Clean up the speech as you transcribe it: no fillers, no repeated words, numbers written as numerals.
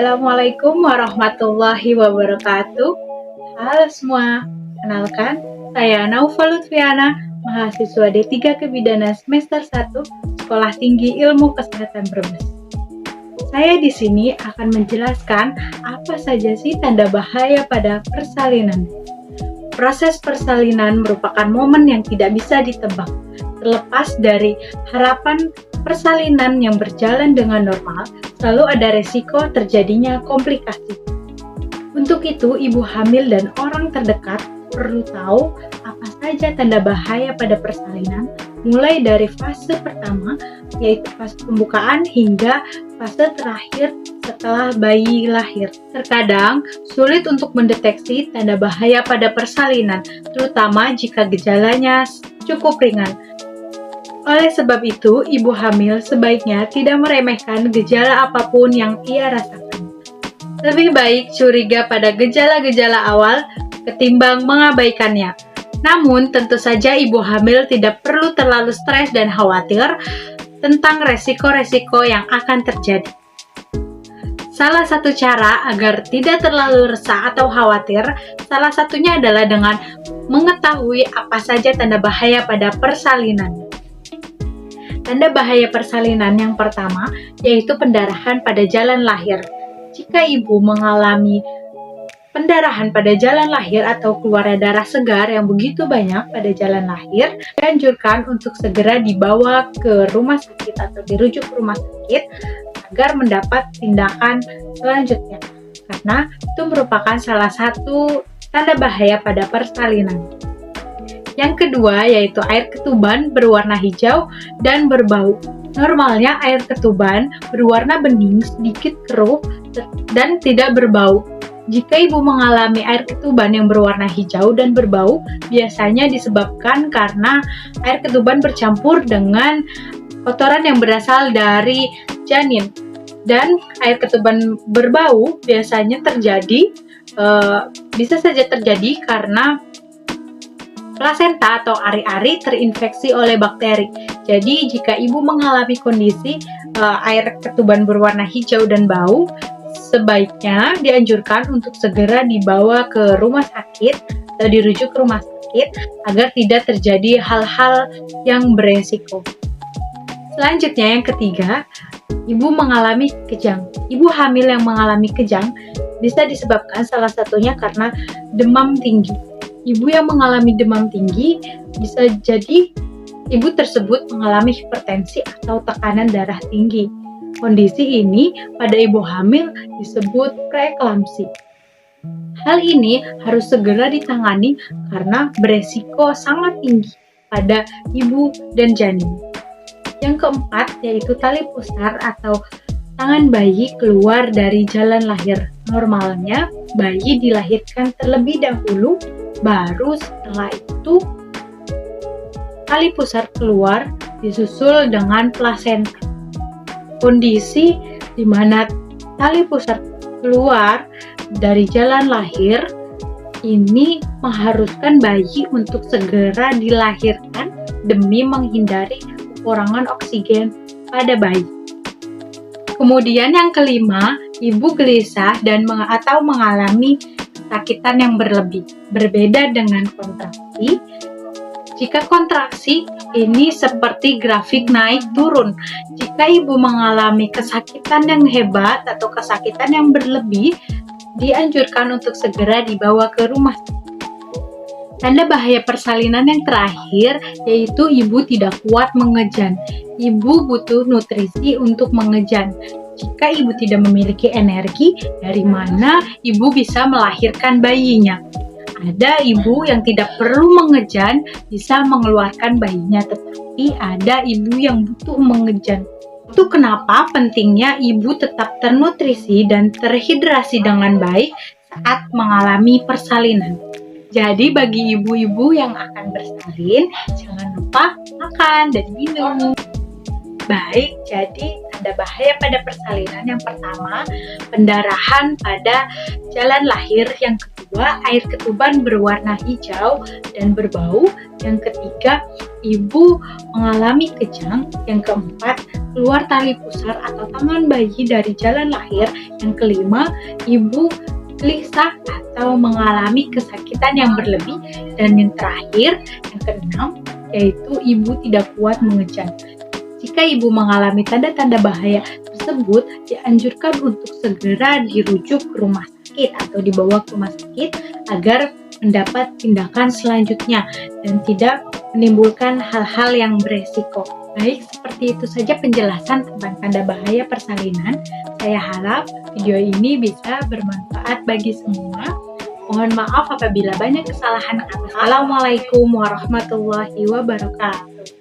Assalamualaikum warahmatullahi wabarakatuh. Halo semua, kenalkan saya Naufal Lutfiana, mahasiswa D3 Kebidanan semester 1, Sekolah Tinggi Ilmu Kesehatan Brebes. Saya di sini akan menjelaskan apa saja sih tanda bahaya pada persalinan. Proses persalinan merupakan momen yang tidak bisa ditebak, terlepas dari harapan persalinan yang berjalan dengan normal, selalu ada resiko terjadinya komplikasi. Untuk itu, ibu hamil dan orang terdekat perlu tahu apa saja tanda bahaya pada persalinan, mulai dari fase pertama, yaitu fase pembukaan, hingga fase terakhir setelah bayi lahir. Terkadang, sulit untuk mendeteksi tanda bahaya pada persalinan, terutama jika gejalanya cukup ringan. Oleh sebab itu, ibu hamil sebaiknya tidak meremehkan gejala apapun yang ia rasakan. Lebih baik curiga pada gejala-gejala awal ketimbang mengabaikannya. Namun, tentu saja ibu hamil tidak perlu terlalu stres dan khawatir tentang resiko-resiko yang akan terjadi. Salah satu cara agar tidak terlalu resah atau khawatir, salah satunya adalah dengan mengetahui apa saja tanda bahaya pada persalinan. Tanda bahaya persalinan yang pertama yaitu pendarahan pada jalan lahir. Jika ibu mengalami pendarahan pada jalan lahir atau keluarnya darah segar yang begitu banyak pada jalan lahir, dianjurkan untuk segera dibawa ke rumah sakit atau dirujuk ke rumah sakit agar mendapat tindakan selanjutnya. Karena itu merupakan salah satu tanda bahaya pada persalinan. Yang kedua yaitu air ketuban berwarna hijau dan berbau. Normalnya air ketuban berwarna bening, sedikit keruh, dan tidak berbau. Jika ibu mengalami air ketuban yang berwarna hijau dan berbau, biasanya disebabkan karena air ketuban bercampur dengan kotoran yang berasal dari janin. Dan air ketuban berbau biasanya bisa saja terjadi karena plasenta atau ari-ari terinfeksi oleh bakteri. Jadi jika ibu mengalami kondisi air ketuban berwarna hijau dan bau, sebaiknya dianjurkan untuk segera dibawa ke rumah sakit atau dirujuk ke rumah sakit agar tidak terjadi hal-hal yang beresiko. Selanjutnya yang ketiga, ibu mengalami kejang. Ibu hamil yang mengalami kejang bisa disebabkan salah satunya karena demam tinggi. Ibu yang mengalami demam tinggi bisa jadi ibu tersebut mengalami hipertensi atau tekanan darah tinggi. Kondisi ini pada ibu hamil disebut preeklamsi. Hal ini harus segera ditangani karena beresiko sangat tinggi pada ibu dan janin. Yang keempat yaitu tali pusar atau tangan bayi keluar dari jalan lahir. Normalnya bayi dilahirkan terlebih dahulu, baru setelah itu tali pusar keluar disusul dengan plasenta. Kondisi di mana tali pusar keluar dari jalan lahir ini mengharuskan bayi untuk segera dilahirkan demi menghindari kekurangan oksigen pada bayi. Kemudian yang kelima, ibu gelisah atau mengalami kesakitan yang berlebih. Berbeda dengan kontraksi. Jika kontraksi ini seperti grafik naik turun. Jika ibu mengalami kesakitan yang hebat atau kesakitan yang berlebih, dianjurkan untuk segera dibawa ke rumah sakit. Tanda bahaya persalinan yang terakhir yaitu ibu tidak kuat mengejan. Ibu butuh nutrisi untuk mengejan. Jika ibu tidak memiliki energi, dari mana ibu bisa melahirkan bayinya? Ada ibu yang tidak perlu mengejan, bisa mengeluarkan bayinya, tetapi ada ibu yang butuh mengejan. Itu kenapa pentingnya ibu tetap ternutrisi dan terhidrasi dengan baik saat mengalami persalinan. Jadi bagi ibu-ibu yang akan bersalin, jangan lupa makan dan minum. Baik, jadi tanda bahaya pada persalinan yang pertama, pendarahan pada jalan lahir. Yang kedua, kedua, air ketuban berwarna hijau dan berbau. Yang ketiga, ibu mengalami kejang. Yang keempat, keluar tali pusar atau tangan bayi dari jalan lahir. Yang kelima, ibu gelisah atau mengalami kesakitan yang berlebih. Dan yang terakhir, yang keenam, yaitu ibu tidak kuat mengejan. Jika ibu mengalami tanda-tanda bahaya tersebut, dianjurkan untuk segera dirujuk ke rumah sakit atau dibawa ke rumah sakit agar mendapat tindakan selanjutnya dan tidak menimbulkan hal-hal yang beresiko. Baik, seperti itu saja penjelasan tentang tanda bahaya persalinan. Saya harap video ini bisa bermanfaat bagi semua. Mohon maaf apabila banyak kesalahan kata. Assalamualaikum warahmatullahi wabarakatuh.